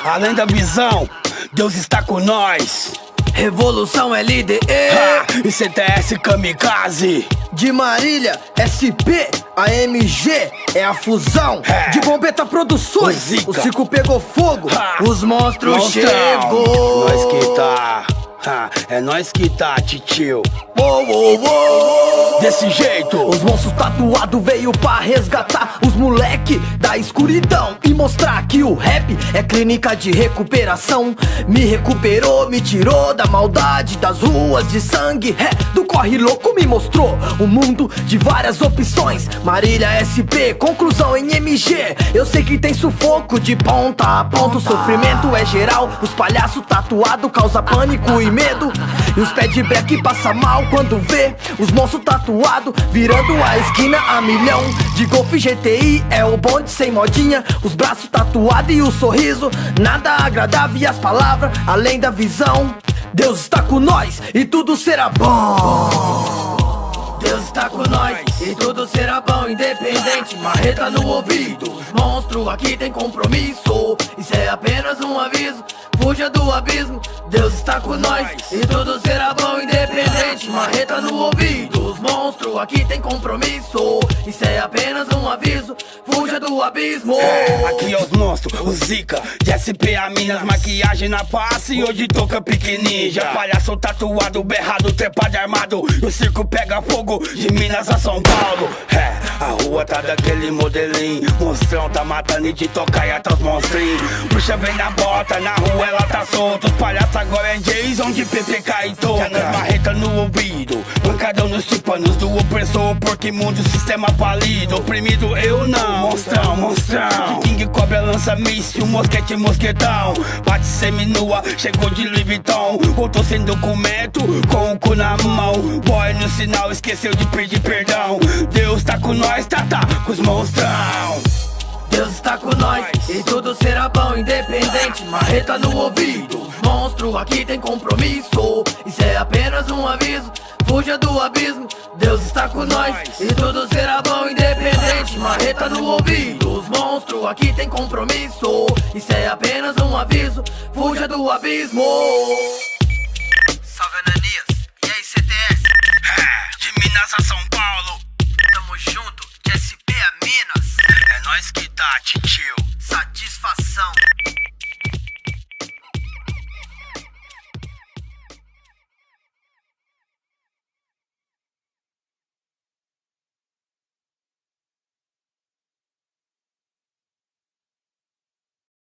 Além da visão, Deus está com nós. Revolução LDE E CTS Kamikaze. de Marília, SP, AMG é a fusão de Bombeta Produções. O O circo pegou fogo, os monstros Monstrão. chegou. Nós que tá, é nós que tá, titio. Desse jeito, Os monstros tatuados veio pra resgatar os moleque da escuridão e mostrar que o rap é clínica de recuperação. Me recuperou, me tirou da maldade das ruas de sangue. Do corre louco me mostrou um mundo de várias opções. Marília SP, conclusão em MG. Eu sei que tem sufoco de ponta a ponta. O sofrimento é geral, os palhaços tatuados causa pânico e medo. E os pé de black passa mal quando vê os monstros tatuados virando a esquina a milhão. De Golf GTI é o bonde sem modinha, os braços tatuados e o sorriso, nada agradável e as palavras além da visão. Deus está com nós e tudo será bom. Deus está com nós e tudo será bom, independente, marreta no ouvido. Os monstros aqui tem compromisso, isso é apenas um aviso, fuja do abismo. Deus está com nós e tudo será bom, independente, marreta no ouvido. Os monstros aqui tem compromisso, isso é apenas um aviso, fuja do abismo. Aqui é os monstros, o Zika, de SP a Minas, maquiagem na face, hoje toca pequeninja. Palhaço tatuado, berrado, trepado armado, e o circo pega fogo, de Minas a São Paulo. A rua tá daquele modelinho, monstrão tá matando e de tocar e até os monstrinhos. Puxa bem na bota, na rua ela tá solta, os palhaços agora é Jason de PPK e toca. Nas marretas no ouvido, pancadão nos tímpanos do opressor, porque mundo sistema falido. Oprimido eu não, monstrão, monstrão. De King Cobra lança míssil, mosquete, mosquetão. Bate seminua, chegou de Louis Vuitton, voltou sem documento, com o cu na mão. Boy no sinal, esqueceu de pedir perdão. Deus tá com nós, tá com os monstrão. Deus está com nós e tudo será bom, independente, marreta no ouvido. Os monstros aqui tem compromisso, isso é apenas um aviso, fuja do abismo. Deus está com nós e tudo será bom, independente, marreta no ouvido. Os monstros aqui tem compromisso, isso é apenas um aviso, fuja do abismo. Salve Ananias, e aí CTS? De Minas a São Paulo, Tamo junto, de SP a Minas. é nós que tá, titio.